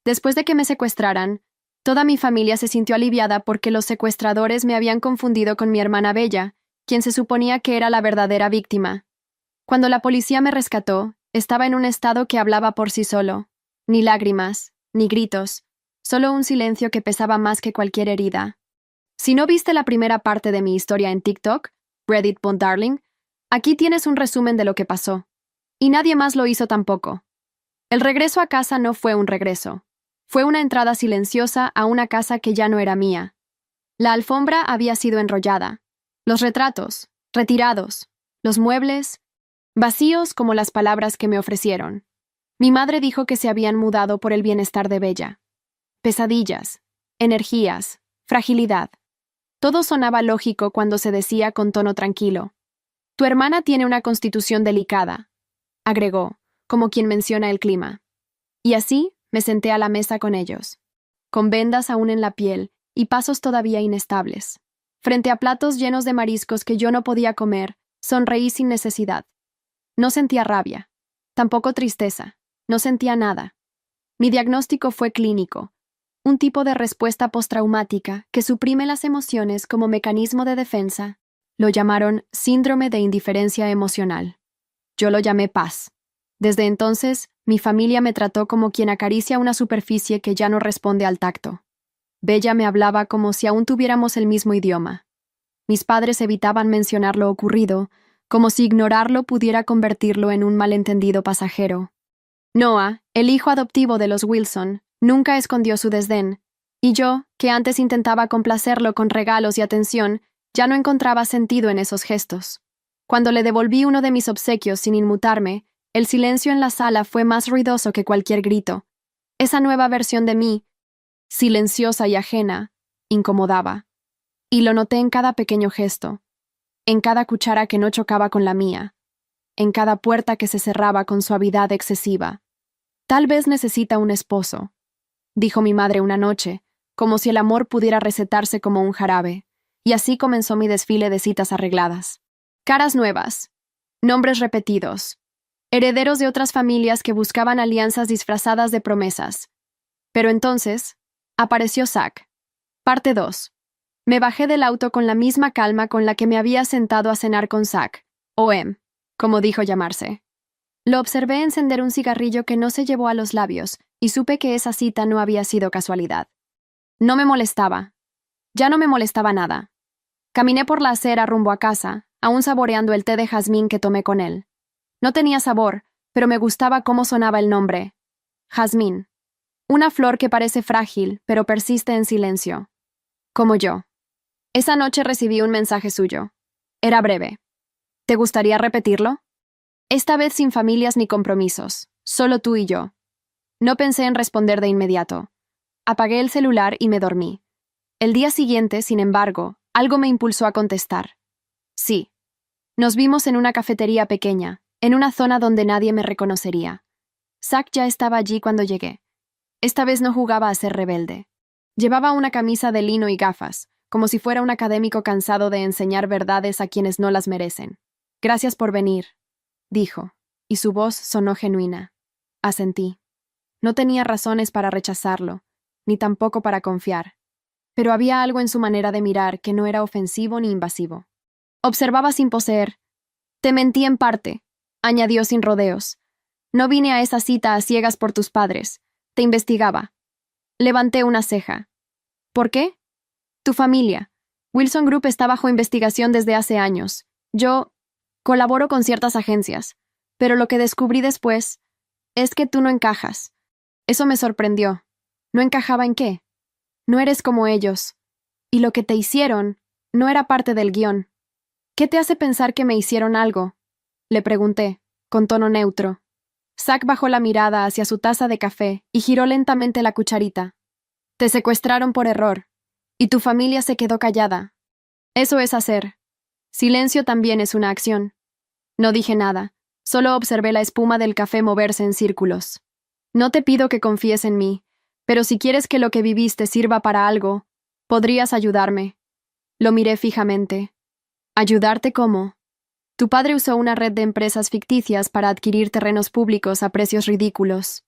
Después de que me secuestraran, toda mi familia se sintió aliviada porque los secuestradores me habían confundido con mi hermana Bella, quien se suponía que era la verdadera víctima. Cuando la policía me rescató, estaba en un estado que hablaba por sí solo. Ni lágrimas, ni gritos, solo un silencio que pesaba más que cualquier herida. Si no viste la primera parte de mi historia en TikTok, Reddit.Darling, aquí tienes un resumen de lo que pasó. Y nadie más lo hizo tampoco. El regreso a casa no fue un regreso. Fue una entrada silenciosa a una casa que ya no era mía. La alfombra había sido enrollada. Los retratos, retirados. Los muebles, vacíos como las palabras que me ofrecieron. Mi madre dijo que se habían mudado por el bienestar de Bella. Pesadillas, energías, fragilidad. Todo sonaba lógico cuando se decía con tono tranquilo. Tu hermana tiene una constitución delicada, agregó, como quien menciona el clima. Y así me senté a la mesa con ellos, con vendas aún en la piel y pasos todavía inestables. Frente a platos llenos de mariscos que yo no podía comer, sonreí sin necesidad. No sentía rabia, tampoco tristeza, no sentía nada. Mi diagnóstico fue clínico, un tipo de respuesta postraumática que suprime las emociones como mecanismo de defensa. Lo llamaron síndrome de indiferencia emocional. Yo lo llamé paz. Desde entonces, mi familia me trató como quien acaricia una superficie que ya no responde al tacto. Bella me hablaba como si aún tuviéramos el mismo idioma. Mis padres evitaban mencionar lo ocurrido, como si ignorarlo pudiera convertirlo en un malentendido pasajero. Noah, el hijo adoptivo de los Wilson, nunca escondió su desdén, y yo, que antes intentaba complacerlo con regalos y atención, ya no encontraba sentido en esos gestos. Cuando le devolví uno de mis obsequios sin inmutarme, el silencio en la sala fue más ruidoso que cualquier grito. Esa nueva versión de mí, silenciosa y ajena, incomodaba. Y lo noté en cada pequeño gesto, en cada cuchara que no chocaba con la mía, en cada puerta que se cerraba con suavidad excesiva. Tal vez necesita un esposo, dijo mi madre una noche, como si el amor pudiera recetarse como un jarabe, y así comenzó mi desfile de citas arregladas. Caras nuevas, nombres repetidos, herederos de otras familias que buscaban alianzas disfrazadas de promesas. Pero entonces, apareció Zack. Parte 2. Me bajé del auto con la misma calma con la que me había sentado a cenar con Zack, o como dijo llamarse. Lo observé encender un cigarrillo que no se llevó a los labios, y supe que esa cita no había sido casualidad. No me molestaba. Ya no me molestaba nada. Caminé por la acera rumbo a casa, aún saboreando el té de jazmín que tomé con él. No tenía sabor, pero me gustaba cómo sonaba el nombre. Jazmín. Una flor que parece frágil, pero persiste en silencio. Como yo. Esa noche recibí un mensaje suyo. Era breve. ¿Te gustaría repetirlo? Esta vez sin familias ni compromisos, solo tú y yo. No pensé en responder de inmediato. Apagué el celular y me dormí. El día siguiente, sin embargo, algo me impulsó a contestar. Sí. Nos vimos en una cafetería pequeña, en una zona donde nadie me reconocería. Zack ya estaba allí cuando llegué. Esta vez no jugaba a ser rebelde. Llevaba una camisa de lino y gafas, como si fuera un académico cansado de enseñar verdades a quienes no las merecen. Gracias por venir, dijo, y su voz sonó genuina. Asentí. No tenía razones para rechazarlo, ni tampoco para confiar, pero había algo en su manera de mirar que no era ofensivo ni invasivo. Observaba sin poseer. Te mentí en parte, añadió sin rodeos. No vine a esa cita a ciegas por tus padres. Te investigaba. Levanté una ceja. ¿Por qué? Tu familia. Wilson Group está bajo investigación desde hace años. Yo colaboro con ciertas agencias, pero lo que descubrí después es que tú no encajas. Eso me sorprendió. ¿No encajaba en qué? No eres como ellos. Y lo que te hicieron no era parte del guión. ¿Qué te hace pensar que me hicieron algo? Le pregunté, con tono neutro. Zack bajó la mirada hacia su taza de café y giró lentamente la cucharita. Te secuestraron por error, y tu familia se quedó callada. Eso es hacer. Silencio también es una acción. No dije nada, solo observé la espuma del café moverse en círculos. No te pido que confíes en mí, pero si quieres que lo que viviste sirva para algo, podrías ayudarme. Lo miré fijamente. ¿Ayudarte cómo? Tu padre usó una red de empresas ficticias para adquirir terrenos públicos a precios ridículos.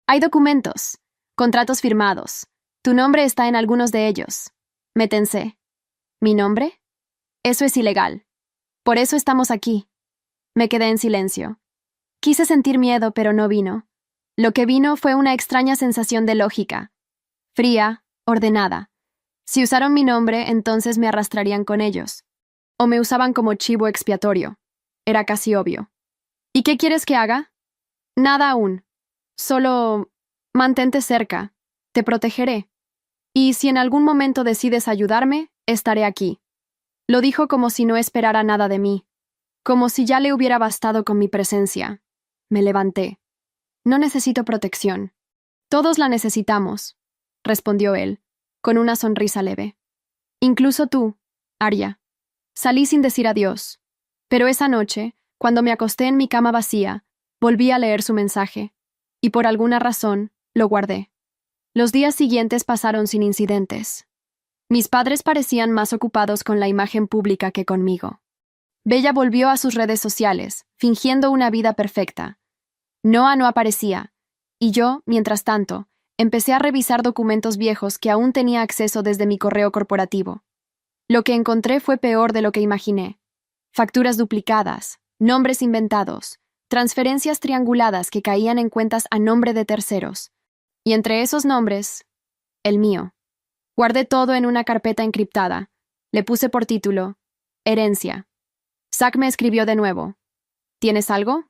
Hay documentos. Contratos firmados. Tu nombre está en algunos de ellos. Me tensé. ¿Mi nombre? Eso es ilegal. Por eso estamos aquí. Me quedé en silencio. Quise sentir miedo, pero no vino. Lo que vino fue una extraña sensación de lógica. Fría, ordenada. Si usaron mi nombre, entonces me arrastrarían con ellos. O me usaban como chivo expiatorio. Era casi obvio. ¿Y qué quieres que haga? Nada aún. Solo mantente cerca. Te protegeré. Y si en algún momento decides ayudarme, estaré aquí. Lo dijo como si no esperara nada de mí, como si ya le hubiera bastado con mi presencia. Me levanté. No necesito protección. Todos la necesitamos, respondió él, con una sonrisa leve. Incluso tú, Arya. Salí sin decir adiós. Pero esa noche, cuando me acosté en mi cama vacía, volví a leer su mensaje, y por alguna razón, lo guardé. Los días siguientes pasaron sin incidentes. Mis padres parecían más ocupados con la imagen pública que conmigo. Bella volvió a sus redes sociales, fingiendo una vida perfecta. Noah no aparecía, y yo, mientras tanto, empecé a revisar documentos viejos que aún tenía acceso desde mi correo corporativo. Lo que encontré fue peor de lo que imaginé. Facturas duplicadas, nombres inventados, transferencias trianguladas que caían en cuentas a nombre de terceros. Y entre esos nombres, el mío. Guardé todo en una carpeta encriptada. Le puse por título, Herencia. Zack me escribió de nuevo. ¿Tienes algo?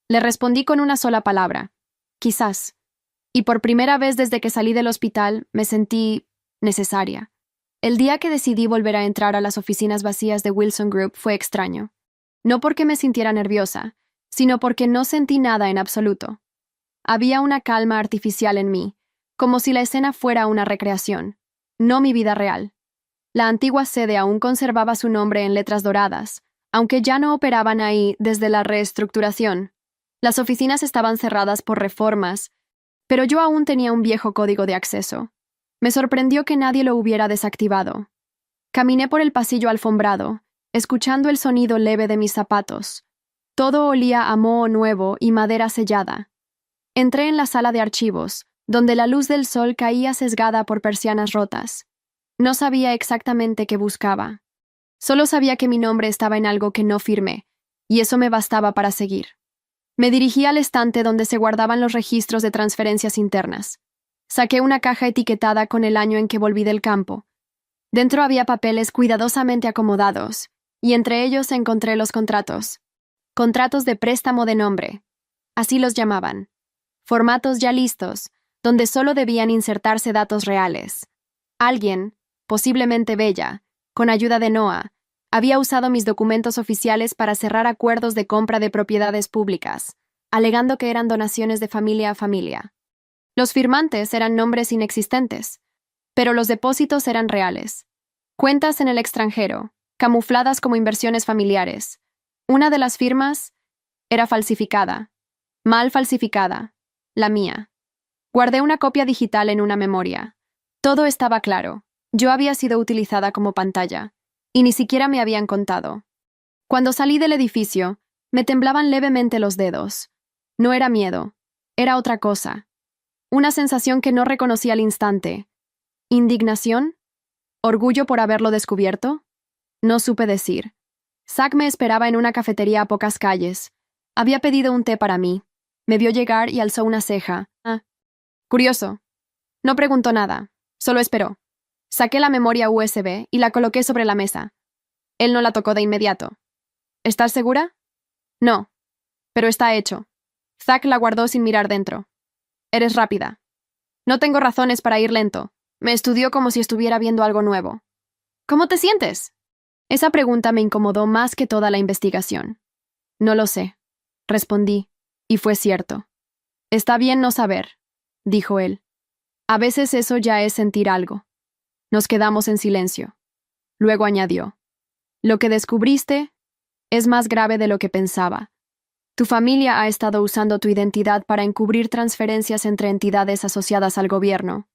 Le respondí con una sola palabra. Quizás. Y por primera vez desde que salí del hospital me sentí necesaria. El día que decidí volver a entrar a las oficinas vacías de Wilson Group fue extraño. No porque me sintiera nerviosa, sino porque no sentí nada en absoluto. Había una calma artificial en mí, como si la escena fuera una recreación, no mi vida real. La antigua sede aún conservaba su nombre en letras doradas, aunque ya no operaban ahí desde la reestructuración. Las oficinas estaban cerradas por reformas, pero yo aún tenía un viejo código de acceso. Me sorprendió que nadie lo hubiera desactivado. Caminé por el pasillo alfombrado, escuchando el sonido leve de mis zapatos. Todo olía a moho nuevo y madera sellada. Entré en la sala de archivos, donde la luz del sol caía sesgada por persianas rotas. No sabía exactamente qué buscaba. Solo sabía que mi nombre estaba en algo que no firmé, y eso me bastaba para seguir. Me dirigí al estante donde se guardaban los registros de transferencias internas. Saqué una caja etiquetada con el año en que volví del campo. Dentro había papeles cuidadosamente acomodados, y entre ellos encontré los contratos. Contratos de préstamo de nombre. Así los llamaban. Formatos ya listos, donde solo debían insertarse datos reales. Alguien, posiblemente Bella, con ayuda de Noah, había usado mis documentos oficiales para cerrar acuerdos de compra de propiedades públicas, alegando que eran donaciones de familia a familia. Los firmantes eran nombres inexistentes, pero los depósitos eran reales. Cuentas en el extranjero, camufladas como inversiones familiares. Una de las firmas era falsificada, mal falsificada. La mía. Guardé una copia digital en una memoria. Todo estaba claro. Yo había sido utilizada como pantalla, y ni siquiera me habían contado. Cuando salí del edificio, me temblaban levemente los dedos. No era miedo, era otra cosa. Una sensación que no reconocí al instante. ¿Indignación? ¿Orgullo por haberlo descubierto? No supe decir. Zack me esperaba en una cafetería a pocas calles. Había pedido un té para mí. Me vio llegar y alzó una ceja. Ah. Curioso. No preguntó nada, solo esperó. Saqué la memoria USB y la coloqué sobre la mesa. Él no la tocó de inmediato. ¿Estás segura? No. Pero está hecho. Zack la guardó sin mirar dentro. Eres rápida. No tengo razones para ir lento. Me estudió como si estuviera viendo algo nuevo. ¿Cómo te sientes? Esa pregunta me incomodó más que toda la investigación. No lo sé, respondí. Y fue cierto. Está bien no saber, dijo él. A veces eso ya es sentir algo. Nos quedamos en silencio. Luego añadió. Lo que descubriste es más grave de lo que pensaba. Tu familia ha estado usando tu identidad para encubrir transferencias entre entidades asociadas al gobierno.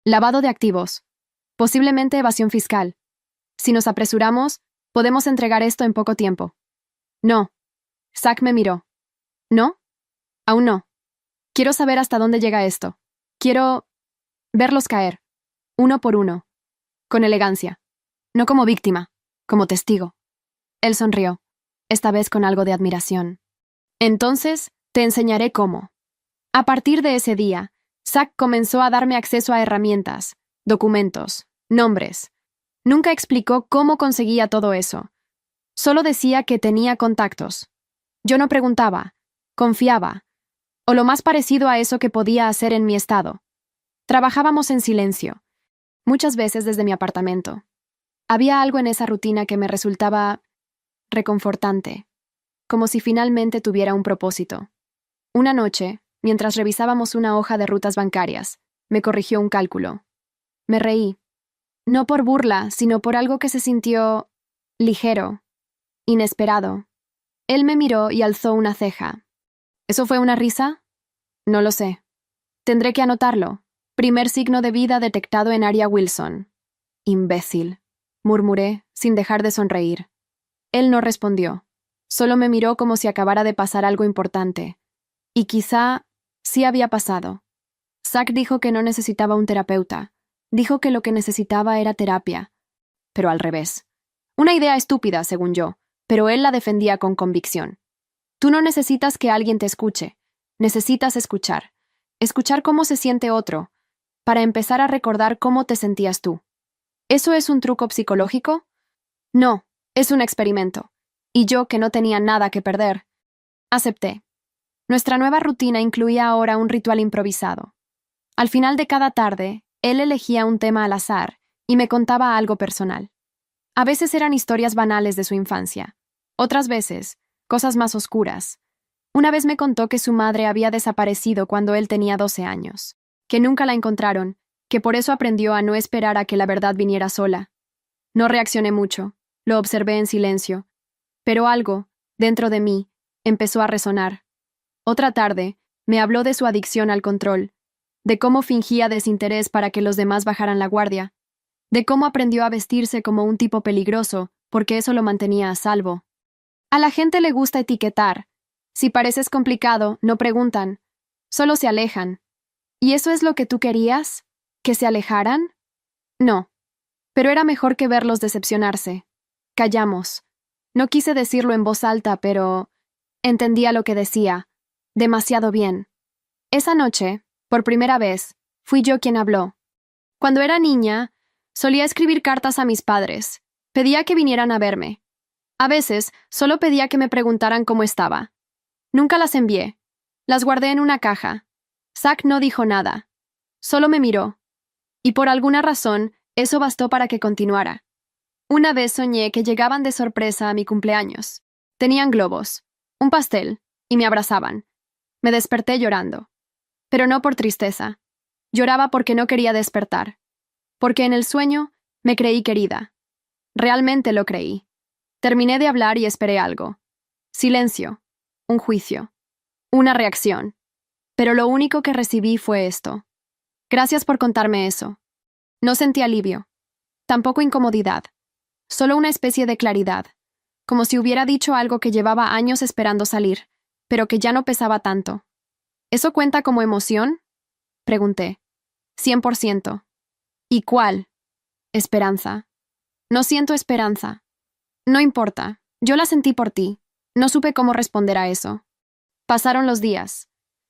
Lavado de activos. Posiblemente evasión fiscal. Si nos apresuramos, podemos entregar esto en poco tiempo. No. Zack me miró. ¿No? Aún no. Quiero saber hasta dónde llega esto. Quiero Verlos caer, uno por uno, con elegancia, no como víctima, como testigo. Él sonrió, esta vez con algo de admiración. Entonces, te enseñaré cómo. A partir de ese día, Zack comenzó a darme acceso a herramientas, documentos, nombres. Nunca explicó cómo conseguía todo eso. Solo decía que tenía contactos. Yo no preguntaba, confiaba, o lo más parecido a eso que podía hacer en mi estado. Trabajábamos en silencio, muchas veces desde mi apartamento. Había algo en esa rutina que me resultaba reconfortante, como si finalmente tuviera un propósito. Una noche, mientras revisábamos una hoja de rutas bancarias, me corrigió un cálculo. Me reí, no por burla, sino por algo que se sintió ligero, inesperado. Él me miró y alzó una ceja. ¿Eso fue una risa? No lo sé. Tendré que anotarlo. Primer signo de vida detectado en Aria Wilson. Imbécil, murmuré, sin dejar de sonreír. Él no respondió. Solo me miró como si acabara de pasar algo importante. Y quizá sí había pasado. Zack dijo que no necesitaba un terapeuta. Dijo que lo que necesitaba era terapia. Pero al revés. Una idea estúpida, según yo, pero él la defendía con convicción. Tú no necesitas que alguien te escuche. Necesitas escuchar. Escuchar cómo se siente otro, para empezar a recordar cómo te sentías tú. ¿Eso es un truco psicológico? No, es un experimento. Y yo, que no tenía nada que perder, acepté. Nuestra nueva rutina incluía ahora un ritual improvisado. Al final de cada tarde, él elegía un tema al azar y me contaba algo personal. A veces eran historias banales de su infancia. Otras veces, cosas más oscuras. Una vez me contó que su madre había desaparecido cuando él tenía 12 años, que nunca la encontraron, que por eso aprendió a no esperar a que la verdad viniera sola. No reaccioné mucho, lo observé en silencio, pero algo, dentro de mí, empezó a resonar. Otra tarde, me habló de su adicción al control, de cómo fingía desinterés para que los demás bajaran la guardia, de cómo aprendió a vestirse como un tipo peligroso, porque eso lo mantenía a salvo. A la gente le gusta etiquetar. Si pareces complicado, no preguntan, solo se alejan. ¿Y eso es lo que tú querías? ¿Que se alejaran? No. Pero era mejor que verlos decepcionarse. Callamos. No quise decirlo en voz alta, pero entendía lo que decía. Demasiado bien. Esa noche, por primera vez, fui yo quien habló. Cuando era niña, solía escribir cartas a mis padres. Pedía que vinieran a verme. A veces, solo pedía que me preguntaran cómo estaba. Nunca las envié. Las guardé en una caja. Zack no dijo nada. Solo me miró. Y por alguna razón, eso bastó para que continuara. Una vez soñé que llegaban de sorpresa a mi cumpleaños. Tenían globos, un pastel, y me abrazaban. Me desperté llorando. Pero no por tristeza. Lloraba porque no quería despertar. Porque en el sueño me creí querida. Realmente lo creí. Terminé de hablar y esperé algo. Silencio. Un juicio. Una reacción. Pero lo único que recibí fue esto. Gracias por contarme eso. No sentí alivio. Tampoco incomodidad. Solo una especie de claridad. Como si hubiera dicho algo que llevaba años esperando salir, pero que ya no pesaba tanto. ¿Eso cuenta como emoción? Pregunté. 100%. ¿Y cuál? Esperanza. No siento esperanza. No importa. Yo la sentí por ti. No supe cómo responder a eso. Pasaron los días.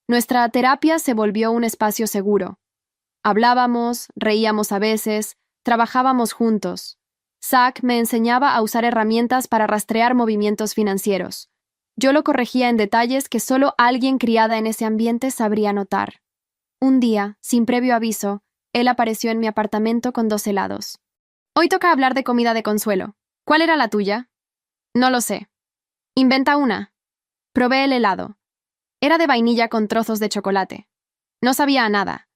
Nuestra terapia se volvió un espacio seguro. Hablábamos, reíamos a veces, trabajábamos juntos. Zack me enseñaba a usar herramientas para rastrear movimientos financieros. Yo lo corregía en detalles que solo alguien criada en ese ambiente sabría notar. Un día, sin previo aviso, él apareció en mi apartamento con 2 helados. Hoy toca hablar de comida de consuelo. ¿Cuál era la tuya? No lo sé. Inventa una. Probé el helado. Era de vainilla con trozos de chocolate. No sabía a nada.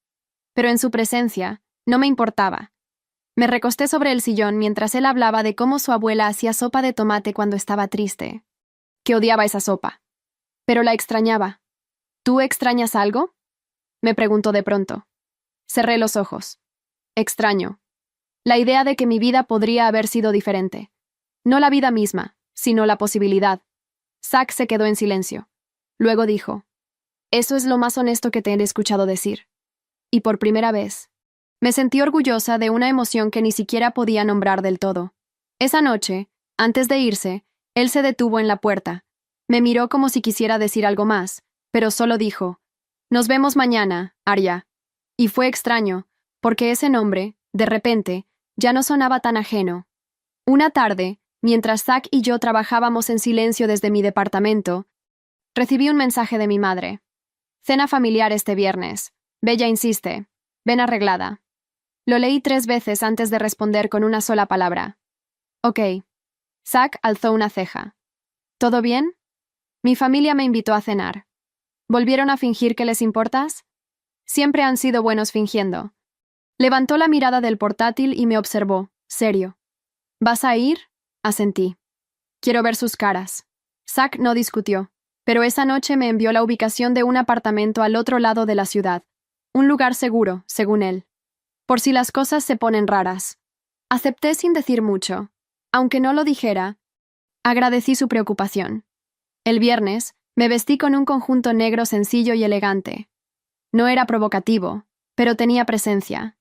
Pero en su presencia, no me importaba. Me recosté sobre el sillón mientras él hablaba de cómo su abuela hacía sopa de tomate cuando estaba triste. Que odiaba esa sopa. Pero la extrañaba. ¿Tú extrañas algo? Me preguntó de pronto. Cerré los ojos. Extraño. La idea de que mi vida podría haber sido diferente. No la vida misma, sino la posibilidad. Zack se quedó en silencio. Luego dijo, eso es lo más honesto que te he escuchado decir. Y por primera vez, Me sentí orgullosa de una emoción que ni siquiera podía nombrar del todo. Esa noche, antes de irse, él se detuvo en la puerta. Me miró como si quisiera decir algo más, pero solo dijo: «Nos vemos mañana, Arya». Y fue extraño, porque ese nombre, de repente, ya no sonaba tan ajeno. Una tarde, mientras Zack y yo trabajábamos en silencio desde mi departamento, recibí un mensaje de mi madre. «Cena familiar este viernes. Bella insiste. Ven arreglada». Lo leí 3 veces antes de responder con una sola palabra. «Ok». Zack alzó una ceja. «¿Todo bien?» Mi familia me invitó a cenar. ¿Volvieron a fingir que les importas? Siempre han sido buenos fingiendo. Levantó la mirada del portátil y me observó, serio. ¿Vas a ir? Asentí. Quiero ver sus caras. Zack no discutió, pero esa noche me envió la ubicación de un apartamento al otro lado de la ciudad. Un lugar seguro, según él. Por si las cosas se ponen raras. Acepté sin decir mucho. Aunque no lo dijera, agradecí su preocupación. El viernes, me vestí con un conjunto negro sencillo y elegante. No era provocativo, pero tenía presencia.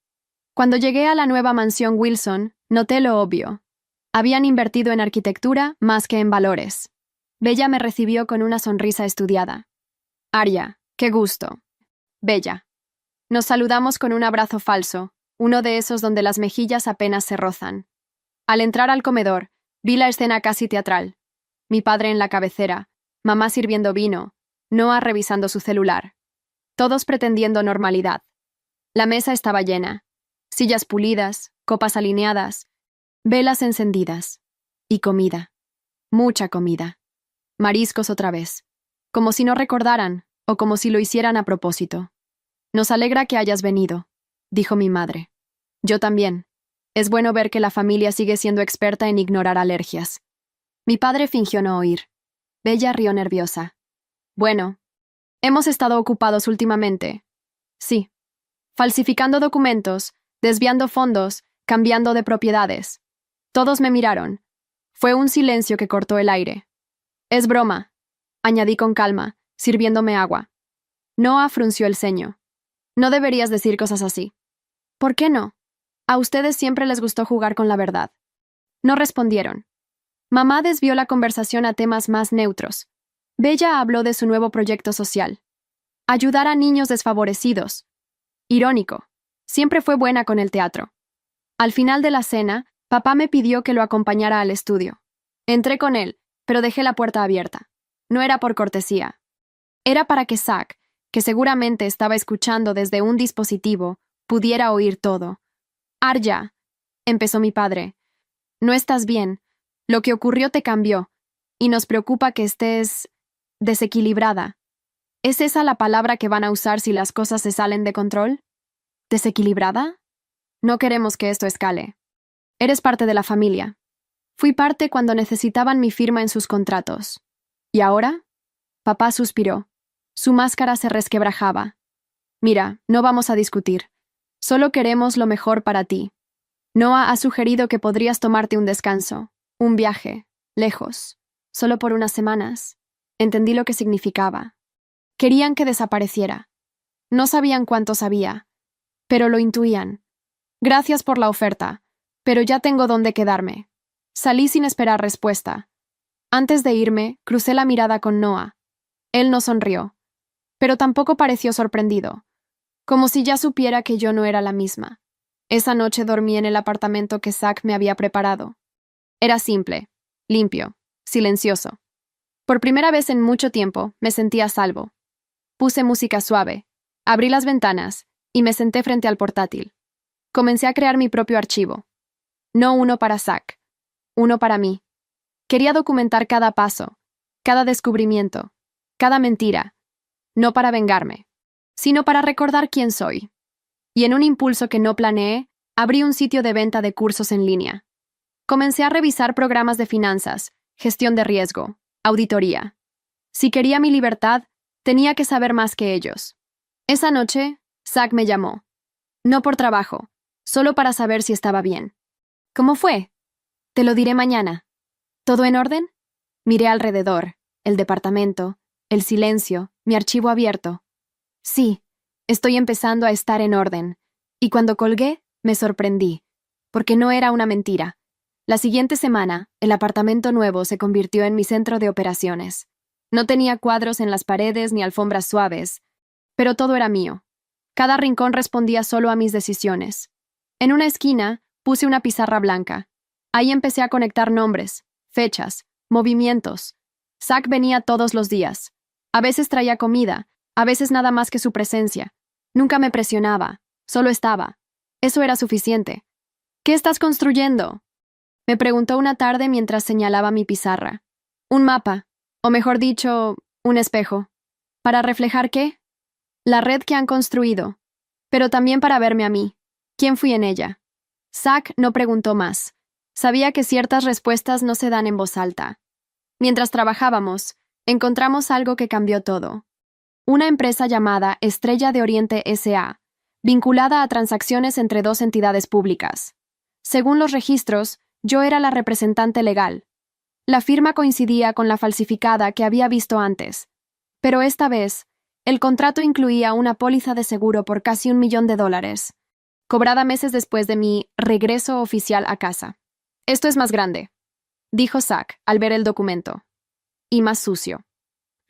Cuando llegué a la nueva mansión Wilson, noté lo obvio. Habían invertido en arquitectura más que en valores. Bella me recibió con una sonrisa estudiada. «Arya, qué gusto». «Bella». Nos saludamos con un abrazo falso, uno de esos donde las mejillas apenas se rozan. Al entrar al comedor, vi la escena casi teatral. Mi padre en la cabecera, mamá sirviendo vino, Noah revisando su celular. Todos pretendiendo normalidad. La mesa estaba llena. Sillas pulidas, copas alineadas, velas encendidas. Y comida. Mucha comida. Mariscos otra vez. Como si no recordaran, o como si lo hicieran a propósito. «Nos alegra que hayas venido», dijo mi madre. «Yo también. Es bueno ver que la familia sigue siendo experta en ignorar alergias». Mi padre fingió no oír. Bella rió nerviosa. «Bueno, hemos estado ocupados últimamente». «Sí. Falsificando documentos, desviando fondos, cambiando de propiedades». Todos me miraron. Fue un silencio que cortó el aire. «Es broma», añadí con calma, sirviéndome agua. Noah frunció el ceño. «No deberías decir cosas así». «¿Por qué no? A ustedes siempre les gustó jugar con la verdad». No respondieron. Mamá desvió la conversación a temas más neutros. Bella habló de su nuevo proyecto social. Ayudar a niños desfavorecidos. Irónico. Siempre fue buena con el teatro. Al final de la cena, papá me pidió que lo acompañara al estudio. Entré con él, pero dejé la puerta abierta. No era por cortesía. Era para que Zack, que seguramente estaba escuchando desde un dispositivo, pudiera oír todo. «Arya», empezó mi padre, «no estás bien. Lo que ocurrió te cambió, y nos preocupa que estés desequilibrada». ¿Es esa la palabra que van a usar si las cosas se salen de control? ¿Desequilibrada? No queremos que esto escale. Eres parte de la familia. Fui parte cuando necesitaban mi firma en sus contratos. ¿Y ahora? Papá suspiró. Su máscara se resquebrajaba. «Mira, no vamos a discutir. Solo queremos lo mejor para ti. Noah ha sugerido que podrías tomarte un descanso, un viaje, lejos, solo por unas semanas». Entendí lo que significaba. Querían que desapareciera. No sabían cuánto sabía, pero lo intuían. «Gracias por la oferta, pero ya tengo dónde quedarme». Salí sin esperar respuesta. Antes de irme, crucé la mirada con Noah. Él no sonrió, pero tampoco pareció sorprendido, como si ya supiera que yo no era la misma. Esa noche dormí en el apartamento que Zack me había preparado. Era simple, limpio, silencioso. Por primera vez en mucho tiempo me sentí a salvo. Puse música suave, abrí las ventanas y me senté frente al portátil. Comencé a crear mi propio archivo. No uno para Zack, uno para mí. Quería documentar cada paso, cada descubrimiento, cada mentira, no para vengarme, sino para recordar quién soy. Y en un impulso que no planeé, abrí un sitio de venta de cursos en línea. Comencé a revisar programas de finanzas, gestión de riesgo, auditoría. Si quería mi libertad, tenía que saber más que ellos. Esa noche, Zack me llamó. No por trabajo, solo para saber si estaba bien. «¿Cómo fue?» «Te lo diré mañana». «¿Todo en orden?» Miré alrededor, el departamento, el silencio, mi archivo abierto. «Sí, estoy empezando a estar en orden. Y cuando colgué, me sorprendí, porque no era una mentira. La siguiente semana, el apartamento nuevo se convirtió en mi centro de operaciones. No tenía cuadros en las paredes ni alfombras suaves, pero todo era mío. Cada rincón respondía solo a mis decisiones. En una esquina, puse una pizarra blanca. Ahí empecé a conectar nombres, fechas, movimientos. Zack venía todos los días. A veces traía comida, a veces nada más que su presencia. Nunca me presionaba, solo estaba. Eso era suficiente. ¿Qué estás construyendo?, me preguntó una tarde mientras señalaba mi pizarra. Un mapa, o mejor dicho, un espejo. ¿Para reflejar qué? La red que han construido. Pero también para verme a mí. ¿Quién fui en ella? Zack no preguntó más. Sabía que ciertas respuestas no se dan en voz alta. Mientras trabajábamos, encontramos algo que cambió todo. Una empresa llamada Estrella de Oriente S.A., vinculada a transacciones entre dos entidades públicas. Según los registros, yo era la representante legal. La firma coincidía con la falsificada que había visto antes. Pero esta vez, el contrato incluía una póliza de seguro por casi $1 millón, cobrada meses después de mi regreso oficial a casa. Esto es más grande, dijo Zack al ver el documento. Y más sucio.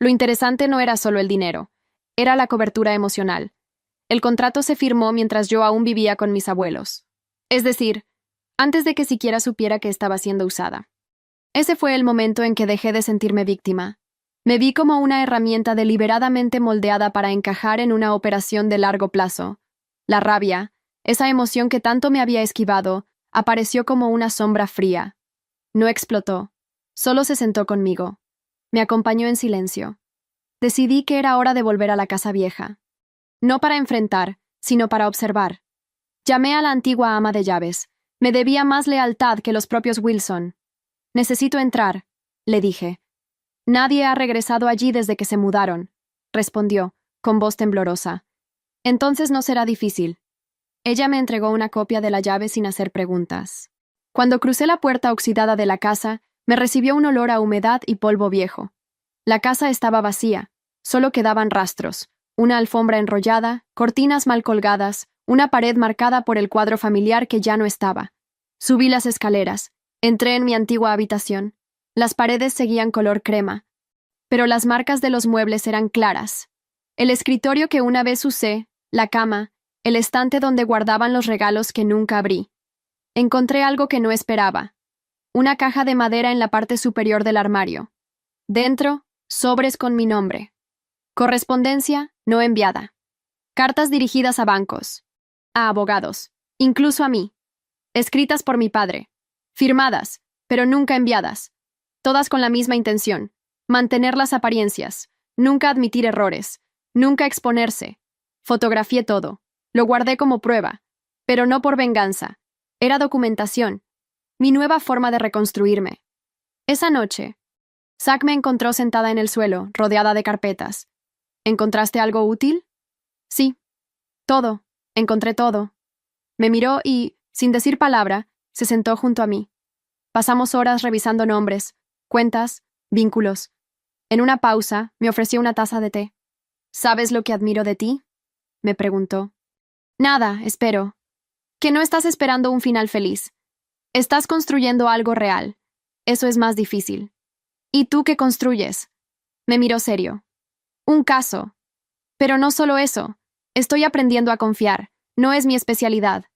Lo interesante no era solo el dinero, era la cobertura emocional. El contrato se firmó mientras yo aún vivía con mis abuelos. Es decir, antes de que siquiera supiera que estaba siendo usada. Ese fue el momento en que dejé de sentirme víctima. Me vi como una herramienta deliberadamente moldeada para encajar en una operación de largo plazo. La rabia, esa emoción que tanto me había esquivado, apareció como una sombra fría. No explotó, solo se sentó conmigo. Me acompañó en silencio. Decidí que era hora de volver a la casa vieja. No para enfrentar, sino para observar. Llamé a la antigua ama de llaves. Me debía más lealtad que los propios Wilson. Necesito entrar, le dije. Nadie ha regresado allí desde que se mudaron, respondió, con voz temblorosa. Entonces no será difícil. Ella me entregó una copia de la llave sin hacer preguntas. Cuando crucé la puerta oxidada de la casa, me recibió un olor a humedad y polvo viejo. La casa estaba vacía, solo quedaban rastros, una alfombra enrollada, cortinas mal colgadas, una pared marcada por el cuadro familiar que ya no estaba. Subí las escaleras, entré en mi antigua habitación. Las paredes seguían color crema, pero las marcas de los muebles eran claras. El escritorio que una vez usé, la cama, el estante donde guardaban los regalos que nunca abrí. Encontré algo que no esperaba. Una caja de madera en la parte superior del armario. Dentro, sobres con mi nombre. Correspondencia no enviada. Cartas dirigidas a bancos, a abogados, incluso a mí. Escritas por mi padre. Firmadas, pero nunca enviadas. Todas con la misma intención. Mantener las apariencias. Nunca admitir errores. Nunca exponerse. Fotografié todo. Lo guardé como prueba. Pero no por venganza. Era documentación. Mi nueva forma de reconstruirme. Esa noche, Zack me encontró sentada en el suelo, rodeada de carpetas. ¿Encontraste algo útil? Sí. Todo. Encontré todo. Me miró y, sin decir palabra, se sentó junto a mí. Pasamos horas revisando nombres, cuentas, vínculos. En una pausa, me ofreció una taza de té. ¿Sabes lo que admiro de ti?, me preguntó. Nada, espero. Que no estás esperando un final feliz. Estás construyendo algo real. Eso es más difícil. ¿Y tú qué construyes? Me miró serio. Un caso. Pero no solo eso. Estoy aprendiendo a confiar. No es mi especialidad.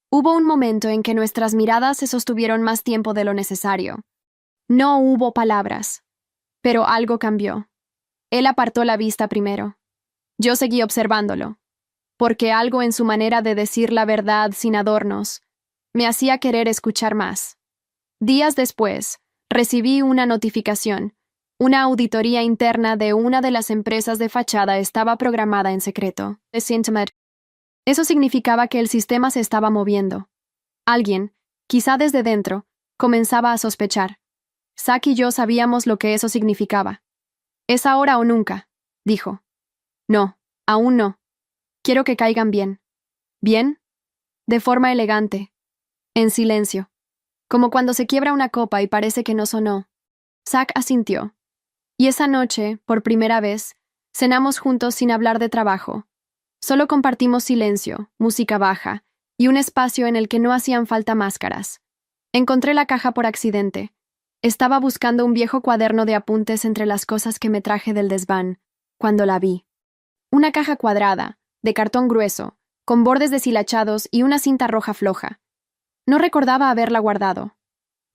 Hubo un momento en que nuestras miradas se sostuvieron más tiempo de lo necesario. No hubo palabras. Pero algo cambió. Él apartó la vista primero. Yo seguí observándolo, porque algo en su manera de decir la verdad sin adornos me hacía querer escuchar más. Días después, recibí una notificación. Una auditoría interna de una de las empresas de fachada estaba programada en secreto. Eso significaba que el sistema se estaba moviendo. Alguien, quizá desde dentro, comenzaba a sospechar. Zack y yo sabíamos lo que eso significaba. «Es ahora o nunca», dijo. «No, aún no. Quiero que caigan bien». «¿Bien?» De forma elegante. En silencio. Como cuando se quiebra una copa y parece que no sonó. Zack asintió. Y esa noche, por primera vez, cenamos juntos sin hablar de trabajo. Solo compartimos silencio, música baja, y un espacio en el que no hacían falta máscaras. Encontré la caja por accidente. Estaba buscando un viejo cuaderno de apuntes entre las cosas que me traje del desván, cuando la vi. Una caja cuadrada, de cartón grueso, con bordes deshilachados y una cinta roja floja. No recordaba haberla guardado.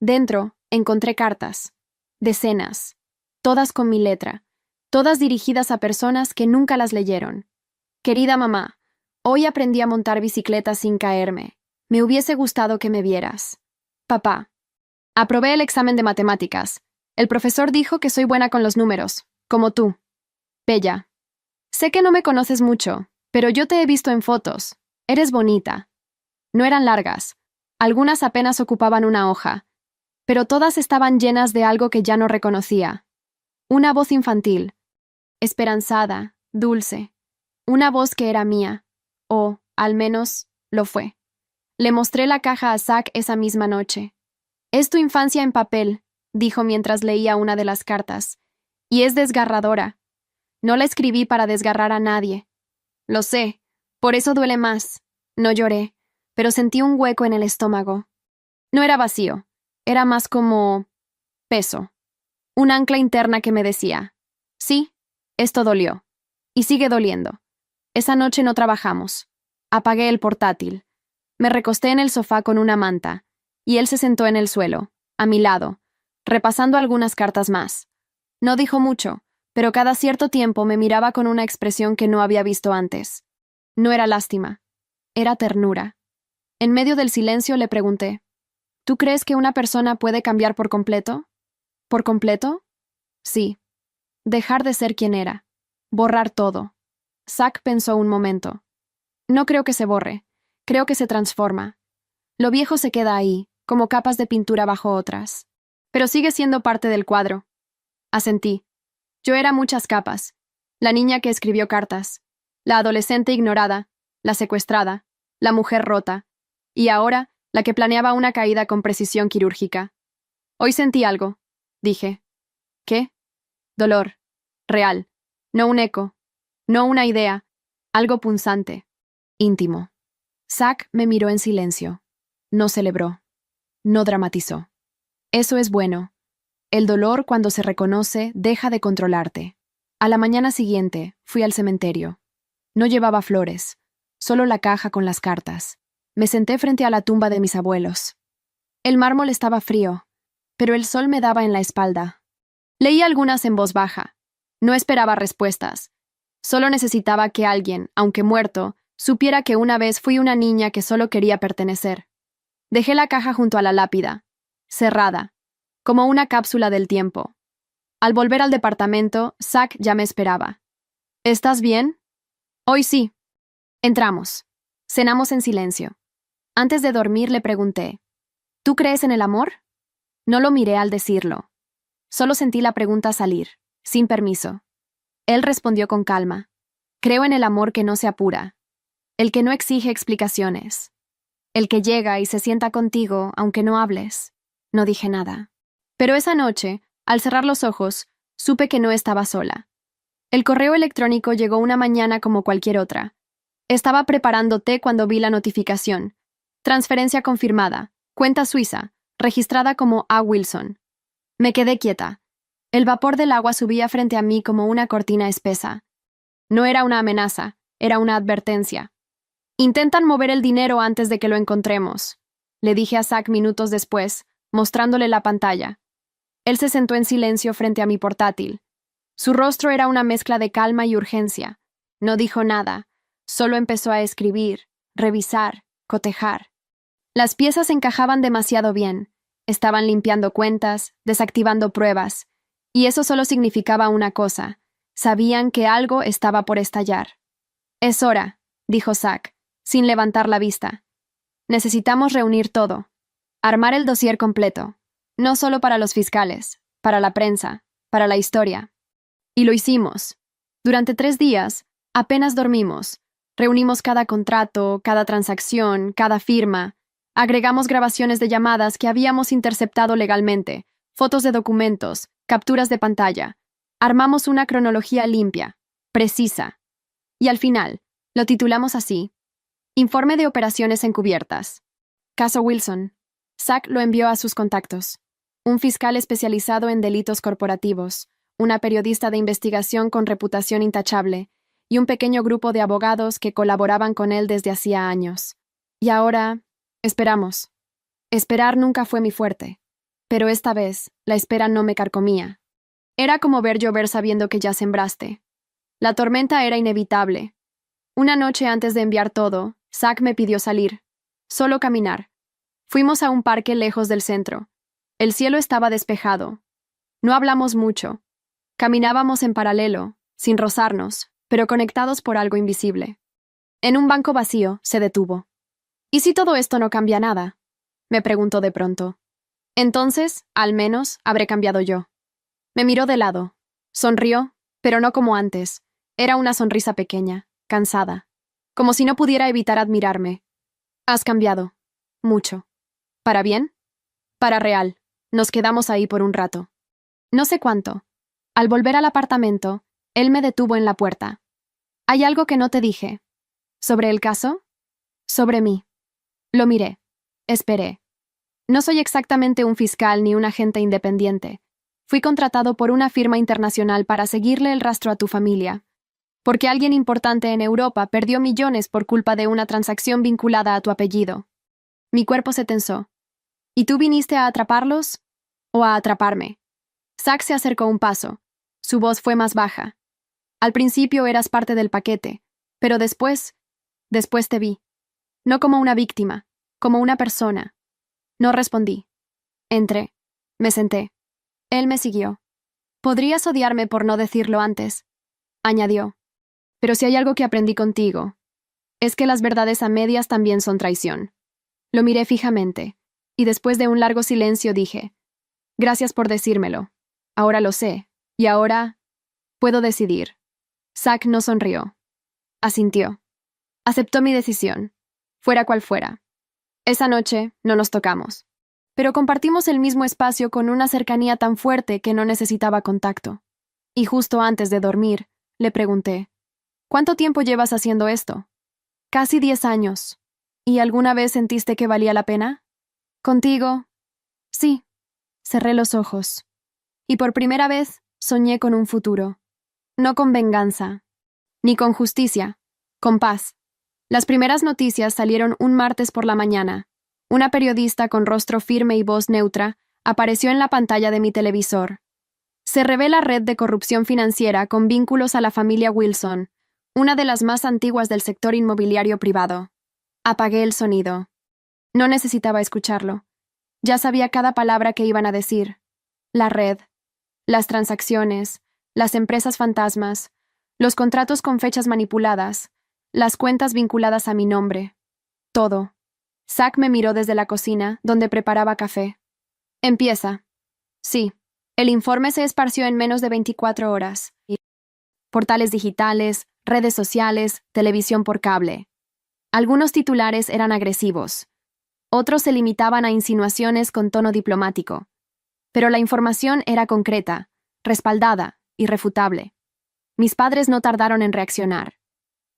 Dentro, encontré cartas. Decenas. Todas con mi letra. Todas dirigidas a personas que nunca las leyeron. Querida mamá, hoy aprendí a montar bicicleta sin caerme. Me hubiese gustado que me vieras. Papá. Aprobé el examen de matemáticas. El profesor dijo que soy buena con los números, como tú. Bella. Sé que no me conoces mucho, pero yo te he visto en fotos. Eres bonita. No eran largas. Algunas apenas ocupaban una hoja, pero todas estaban llenas de algo que ya no reconocía. Una voz infantil, esperanzada, dulce. Una voz que era mía, o, al menos, lo fue. Le mostré la caja a Zack esa misma noche. Es tu infancia en papel, dijo mientras leía una de las cartas, y es desgarradora. No la escribí para desgarrar a nadie. Lo sé, por eso duele más. No lloré, pero sentí un hueco en el estómago. No era vacío, era más como peso. Un ancla interna que me decía, sí, esto dolió. Y sigue doliendo. Esa noche no trabajamos. Apagué el portátil. Me recosté en el sofá con una manta, y él se sentó en el suelo, a mi lado, repasando algunas cartas más. No dijo mucho, pero cada cierto tiempo me miraba con una expresión que no había visto antes. No era lástima, era ternura. En medio del silencio le pregunté, ¿tú crees que una persona puede cambiar por completo? ¿Por completo? Sí. Dejar de ser quien era. Borrar todo. Zack pensó un momento. No creo que se borre, creo que se transforma. Lo viejo se queda ahí, como capas de pintura bajo otras. Pero sigue siendo parte del cuadro. Asentí. Yo era muchas capas. La niña que escribió cartas, la adolescente ignorada, la secuestrada, la mujer rota, y ahora la que planeaba una caída con precisión quirúrgica. Hoy sentí algo, dije. ¿Qué? Dolor. Real. No un eco. No una idea. Algo punzante. Íntimo. Zack me miró en silencio. No celebró. No dramatizó. Eso es bueno. El dolor, cuando se reconoce, deja de controlarte. A la mañana siguiente, fui al cementerio. No llevaba flores, solo la caja con las cartas. Me senté frente a la tumba de mis abuelos. El mármol estaba frío, pero el sol me daba en la espalda. Leí algunas en voz baja. No esperaba respuestas. Solo necesitaba que alguien, aunque muerto, supiera que una vez fui una niña que solo quería pertenecer. Dejé la caja junto a la lápida, cerrada, como una cápsula del tiempo. Al volver al departamento, Zack ya me esperaba. ¿Estás bien? Hoy sí. Entramos. Cenamos en silencio. Antes de dormir le pregunté, ¿tú crees en el amor? No lo miré al decirlo. Solo sentí la pregunta salir, sin permiso. Él respondió con calma. Creo en el amor que no se apura, el que no exige explicaciones, el que llega y se sienta contigo aunque no hables. No dije nada. Pero esa noche, al cerrar los ojos, supe que no estaba sola. El correo electrónico llegó una mañana como cualquier otra. Estaba preparando té cuando vi la notificación. Transferencia confirmada. Cuenta suiza, registrada como A. Wilson. Me quedé quieta. El vapor del agua subía frente a mí como una cortina espesa. No era una amenaza, era una advertencia. Intentan mover el dinero antes de que lo encontremos, le dije a Zack minutos después, mostrándole la pantalla. Él se sentó en silencio frente a mi portátil. Su rostro era una mezcla de calma y urgencia. No dijo nada, solo empezó a escribir, revisar, cotejar. Las piezas encajaban demasiado bien. Estaban limpiando cuentas, desactivando pruebas, y eso solo significaba una cosa. Sabían que algo estaba por estallar. Es hora, dijo Zack, sin levantar la vista. Necesitamos reunir todo. Armar el dossier completo. No solo para los fiscales, para la prensa, para la historia. Y lo hicimos. Durante 3 días, apenas dormimos. Reunimos cada contrato, cada transacción, cada firma. Agregamos grabaciones de llamadas que habíamos interceptado legalmente, fotos de documentos, capturas de pantalla. Armamos una cronología limpia, precisa. Y al final, lo titulamos así: Informe de operaciones encubiertas. Caso Wilson. Zack lo envió a sus contactos. Un fiscal especializado en delitos corporativos, una periodista de investigación con reputación intachable, y un pequeño grupo de abogados que colaboraban con él desde hacía años. Y ahora, esperamos. Esperar nunca fue mi fuerte. Pero esta vez, la espera no me carcomía. Era como ver llover sabiendo que ya sembraste. La tormenta era inevitable. Una noche antes de enviar todo, Zack me pidió salir. Solo caminar. Fuimos a un parque lejos del centro. El cielo estaba despejado. No hablamos mucho. Caminábamos en paralelo, sin rozarnos, pero conectados por algo invisible. En un banco vacío, se detuvo. ¿Y si todo esto no cambia nada?, me preguntó de pronto. Entonces, al menos, habré cambiado yo. Me miró de lado. Sonrió, pero no como antes. Era una sonrisa pequeña, cansada. Como si no pudiera evitar admirarme. Has cambiado. Mucho. ¿Para bien? Para real. Nos quedamos ahí por un rato. No sé cuánto. Al volver al apartamento, él me detuvo en la puerta. ¿Hay algo que no te dije? ¿Sobre el caso? Sobre mí. Lo miré. Esperé. No soy exactamente un fiscal ni un agente independiente. Fui contratado por una firma internacional para seguirle el rastro a tu familia. Porque alguien importante en Europa perdió millones por culpa de una transacción vinculada a tu apellido. Mi cuerpo se tensó. ¿Y tú viniste a atraparlos? ¿O a atraparme? Zack se acercó un paso. Su voz fue más baja. Al principio eras parte del paquete, pero después te vi. No como una víctima, como una persona. No respondí. Entré. Me senté. Él me siguió. Podrías odiarme por no decirlo antes, añadió. Pero si hay algo que aprendí contigo, es que las verdades a medias también son traición. Lo miré fijamente, y después de un largo silencio dije, gracias por decírmelo. Ahora lo sé, y ahora puedo decidir. Zack no sonrió. Asintió. Aceptó mi decisión, fuera cual fuera. Esa noche no nos tocamos. Pero compartimos el mismo espacio con una cercanía tan fuerte que no necesitaba contacto. Y justo antes de dormir, le pregunté, ¿cuánto tiempo llevas haciendo esto? Casi 10 años. ¿Y alguna vez sentiste que valía la pena? ¿Contigo? Sí. Cerré los ojos. Y por primera vez soñé con un futuro. No con venganza, ni con justicia, con paz. Las primeras noticias salieron un martes por la mañana. Una periodista con rostro firme y voz neutra apareció en la pantalla de mi televisor. Se revela red de corrupción financiera con vínculos a la familia Wilson, una de las más antiguas del sector inmobiliario privado. Apagué el sonido. No necesitaba escucharlo. Ya sabía cada palabra que iban a decir. La red, las transacciones, las empresas fantasmas, los contratos con fechas manipuladas, las cuentas vinculadas a mi nombre. Todo. Zack me miró desde la cocina, donde preparaba café. Empieza. Sí. El informe se esparció en menos de 24 horas. Portales digitales, redes sociales, televisión por cable. Algunos titulares eran agresivos. Otros se limitaban a insinuaciones con tono diplomático. Pero la información era concreta, respaldada, irrefutable. Mis padres no tardaron en reaccionar.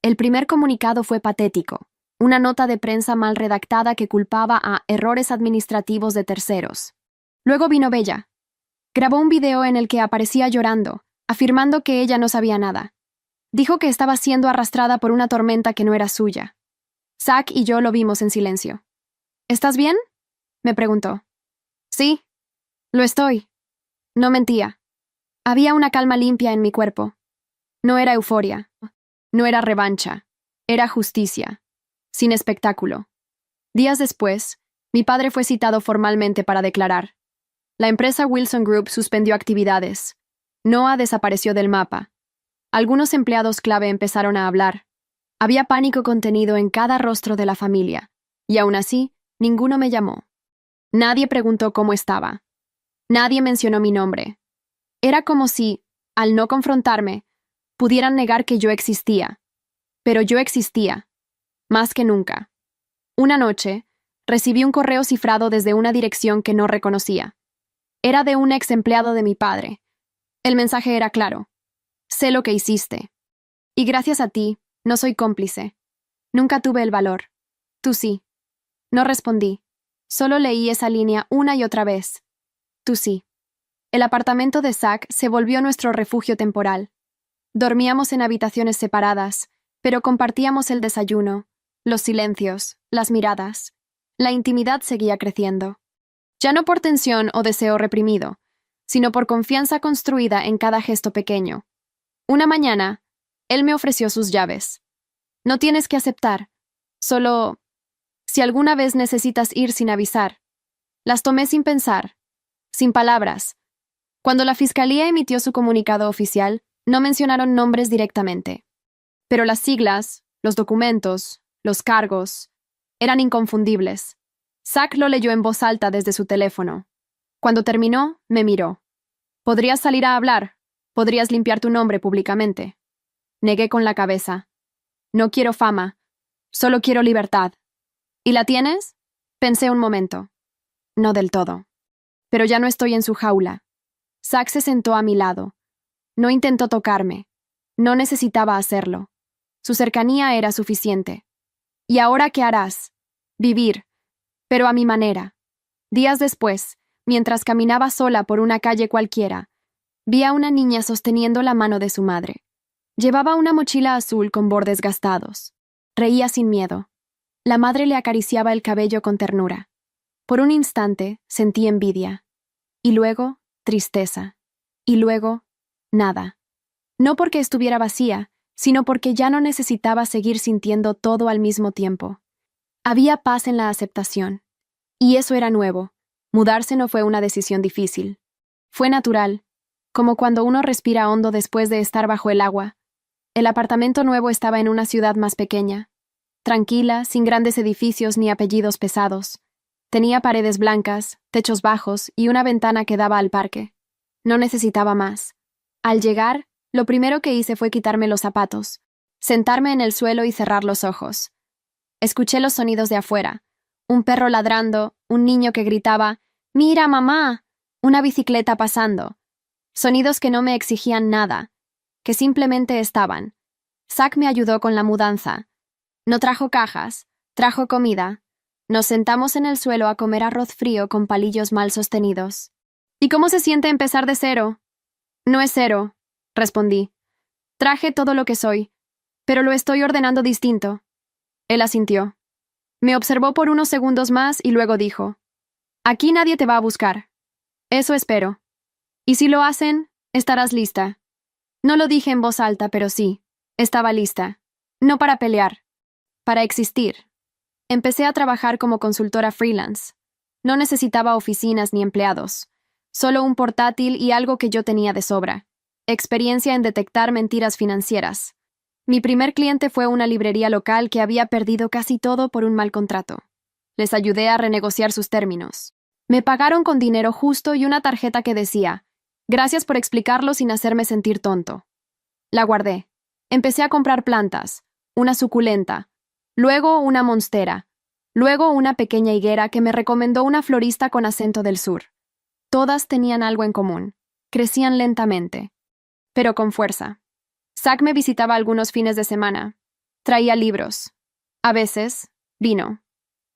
El primer comunicado fue patético, una nota de prensa mal redactada que culpaba a errores administrativos de terceros. Luego vino Bella. Grabó un video en el que aparecía llorando, afirmando que ella no sabía nada. Dijo que estaba siendo arrastrada por una tormenta que no era suya. Zack y yo lo vimos en silencio. ¿Estás bien?, me preguntó. Sí, lo estoy. No mentía. Había una calma limpia en mi cuerpo. No era euforia. No era revancha. Era justicia. Sin espectáculo. Días después, mi padre fue citado formalmente para declarar. La empresa Wilson Group suspendió actividades. Noah desapareció del mapa. Algunos empleados clave empezaron a hablar. Había pánico contenido en cada rostro de la familia, y aún así, ninguno me llamó. Nadie preguntó cómo estaba. Nadie mencionó mi nombre. Era como si, al no confrontarme, pudieran negar que yo existía. Pero yo existía. Más que nunca. Una noche, recibí un correo cifrado desde una dirección que no reconocía. Era de un ex empleado de mi padre. El mensaje era claro. Sé lo que hiciste. Y gracias a ti, no soy cómplice. Nunca tuve el valor. Tú sí. No respondí. Solo leí esa línea una y otra vez. Tú sí. El apartamento de Zack se volvió nuestro refugio temporal. Dormíamos en habitaciones separadas, pero compartíamos el desayuno, los silencios, las miradas. La intimidad seguía creciendo. Ya no por tensión o deseo reprimido, sino por confianza construida en cada gesto pequeño. Una mañana, él me ofreció sus llaves. No tienes que aceptar, solo si alguna vez necesitas ir sin avisar. Las tomé sin pensar, sin palabras. Cuando la fiscalía emitió su comunicado oficial, no mencionaron nombres directamente. Pero las siglas, los documentos, los cargos, eran inconfundibles. Zack lo leyó en voz alta desde su teléfono. Cuando terminó, me miró. Podrías salir a hablar, podrías limpiar tu nombre públicamente. Negué con la cabeza. No quiero fama, solo quiero libertad. ¿Y la tienes? Pensé un momento. No del todo. Pero ya no estoy en su jaula. Zack se sentó a mi lado. No intentó tocarme. No necesitaba hacerlo. Su cercanía era suficiente. ¿Y ahora qué harás? Vivir, pero a mi manera. Días después, mientras caminaba sola por una calle cualquiera, vi a una niña sosteniendo la mano de su madre. Llevaba una mochila azul con bordes gastados. Reía sin miedo. La madre le acariciaba el cabello con ternura. Por un instante sentí envidia. Y luego, tristeza. Y luego, nada. No porque estuviera vacía, sino porque ya no necesitaba seguir sintiendo todo al mismo tiempo. Había paz en la aceptación. Y eso era nuevo. Mudarse no fue una decisión difícil. Fue natural, como cuando uno respira hondo después de estar bajo el agua. El apartamento nuevo estaba en una ciudad más pequeña, tranquila, sin grandes edificios ni apellidos pesados. Tenía paredes blancas, techos bajos y una ventana que daba al parque. No necesitaba más. Al llegar, lo primero que hice fue quitarme los zapatos, sentarme en el suelo y cerrar los ojos. Escuché los sonidos de afuera, un perro ladrando, un niño que gritaba, «¡Mira, mamá!», una bicicleta pasando. Sonidos que no me exigían nada, que simplemente estaban. Zack me ayudó con la mudanza. No trajo cajas, trajo comida. Nos sentamos en el suelo a comer arroz frío con palillos mal sostenidos. ¿Y cómo se siente empezar de cero? No es cero, respondí. Traje todo lo que soy, pero lo estoy ordenando distinto. Él asintió. Me observó por unos segundos más y luego dijo, «Aquí nadie te va a buscar. Eso espero. Y si lo hacen, estarás lista». No lo dije en voz alta, pero sí, estaba lista. No para pelear, para existir. Empecé a trabajar como consultora freelance. No necesitaba oficinas ni empleados, solo un portátil y algo que yo tenía de sobra: experiencia en detectar mentiras financieras. Mi primer cliente fue una librería local que había perdido casi todo por un mal contrato. Les ayudé a renegociar sus términos. Me pagaron con dinero justo y una tarjeta que decía, «Gracias por explicarlo sin hacerme sentir tonto». La guardé. Empecé a comprar plantas, una suculenta, luego una monstera, luego una pequeña higuera que me recomendó una florista con acento del sur. Todas tenían algo en común. Crecían lentamente, pero con fuerza. Zack me visitaba algunos fines de semana. Traía libros. A veces, vino.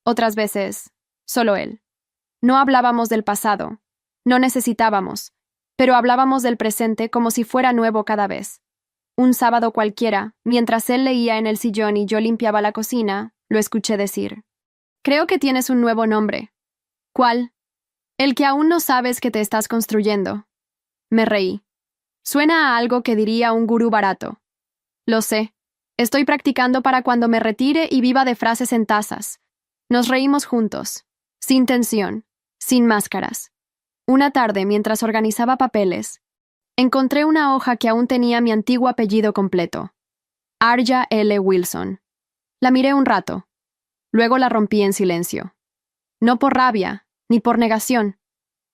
Otras veces, solo él. No hablábamos del pasado. No necesitábamos. Pero hablábamos del presente como si fuera nuevo cada vez. Un sábado cualquiera, mientras él leía en el sillón y yo limpiaba la cocina, lo escuché decir, «Creo que tienes un nuevo nombre». «¿Cuál?» «El que aún no sabes que te estás construyendo». Me reí. Suena a algo que diría un gurú barato. Lo sé. Estoy practicando para cuando me retire y viva de frases en tazas. Nos reímos juntos, sin tensión, sin máscaras. Una tarde, mientras organizaba papeles, encontré una hoja que aún tenía mi antiguo apellido completo: Arya L. Wilson. La miré un rato. Luego la rompí en silencio. No por rabia, ni por negación,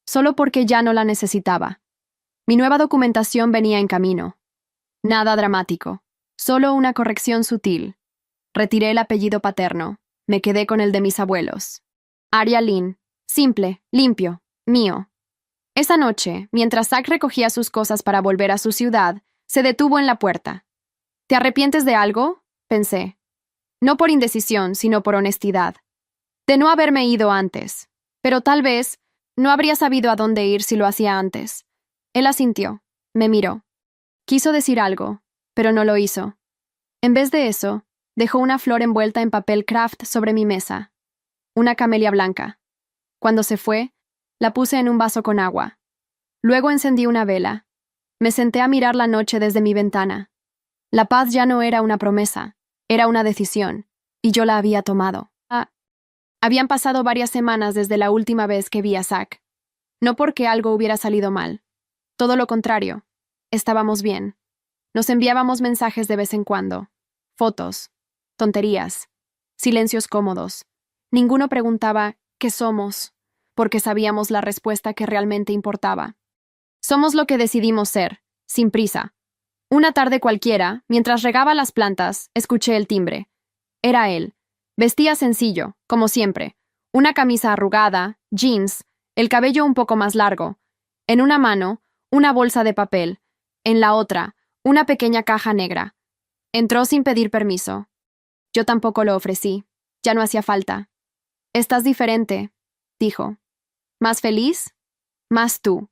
solo porque ya no la necesitaba. Mi nueva documentación venía en camino. Nada dramático, solo una corrección sutil. Retiré el apellido paterno, me quedé con el de mis abuelos. Arya Lynn, simple, limpio, mío. Esa noche, mientras Zack recogía sus cosas para volver a su ciudad, se detuvo en la puerta. «¿Te arrepientes de algo?», pensé. No por indecisión, sino por honestidad. De no haberme ido antes. Pero tal vez no habría sabido a dónde ir si lo hacía antes. Él asintió. Me miró. Quiso decir algo, pero no lo hizo. En vez de eso, dejó una flor envuelta en papel craft sobre mi mesa. Una camelia blanca. Cuando se fue, la puse en un vaso con agua. Luego encendí una vela. Me senté a mirar la noche desde mi ventana. La paz ya no era una promesa, era una decisión, y yo la había tomado. Habían pasado varias semanas desde la última vez que vi a Zack. No porque algo hubiera salido mal. Todo lo contrario. Estábamos bien. Nos enviábamos mensajes de vez en cuando. Fotos. Tonterías. Silencios cómodos. Ninguno preguntaba ¿qué somos? Porque sabíamos la respuesta que realmente importaba. Somos lo que decidimos ser, sin prisa. Una tarde cualquiera, mientras regaba las plantas, escuché el timbre. Era él. Vestía sencillo, como siempre. Una camisa arrugada, jeans, el cabello un poco más largo. En una mano, una bolsa de papel. En la otra, una pequeña caja negra. Entró sin pedir permiso. Yo tampoco lo ofrecí. Ya no hacía falta. «Estás diferente», dijo. «¿Más feliz? Más tú».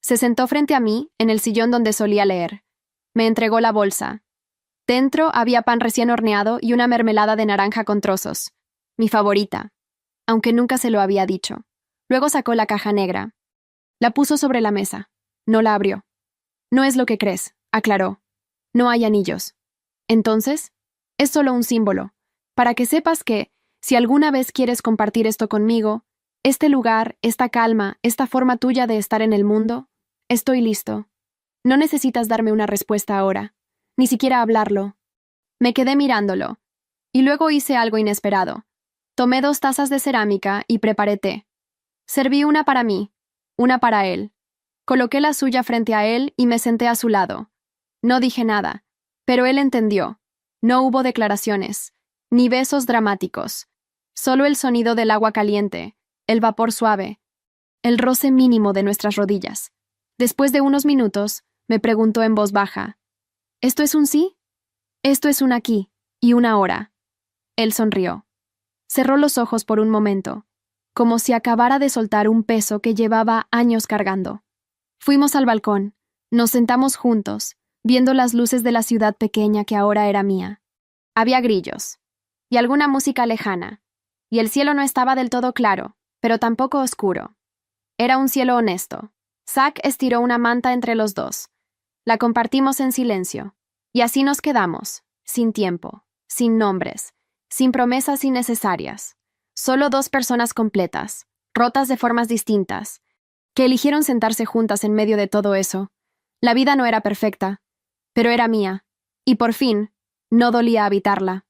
Se sentó frente a mí, en el sillón donde solía leer. Me entregó la bolsa. Dentro había pan recién horneado y una mermelada de naranja con trozos. Mi favorita, aunque nunca se lo había dicho. Luego sacó la caja negra. La puso sobre la mesa. No la abrió. «No es lo que crees», aclaró. «No hay anillos». «Entonces, es solo un símbolo, para que sepas que, si alguna vez quieres compartir esto conmigo, este lugar, esta calma, esta forma tuya de estar en el mundo, estoy listo. No necesitas darme una respuesta ahora, ni siquiera hablarlo». Me quedé mirándolo, y luego hice algo inesperado. Tomé 2 tazas de cerámica y preparé té. Serví una para mí, una para él. Coloqué la suya frente a él y me senté a su lado. No dije nada, pero él entendió. No hubo declaraciones, ni besos dramáticos. Solo el sonido del agua caliente, el vapor suave, el roce mínimo de nuestras rodillas. Después de unos minutos, me preguntó en voz baja: «¿Esto es un sí? Esto es un aquí y una ahora». Él sonrió. Cerró los ojos por un momento, como si acabara de soltar un peso que llevaba años cargando. Fuimos al balcón, nos sentamos juntos, viendo las luces de la ciudad pequeña que ahora era mía. Había grillos, y alguna música lejana, y el cielo no estaba del todo claro, pero tampoco oscuro. Era un cielo honesto. Zack estiró una manta entre los dos. La compartimos en silencio, y así nos quedamos, sin tiempo, sin nombres, sin promesas innecesarias. Solo 2 personas completas, rotas de formas distintas, que eligieron sentarse juntas en medio de todo eso. La vida no era perfecta, pero era mía, y por fin, no dolía habitarla.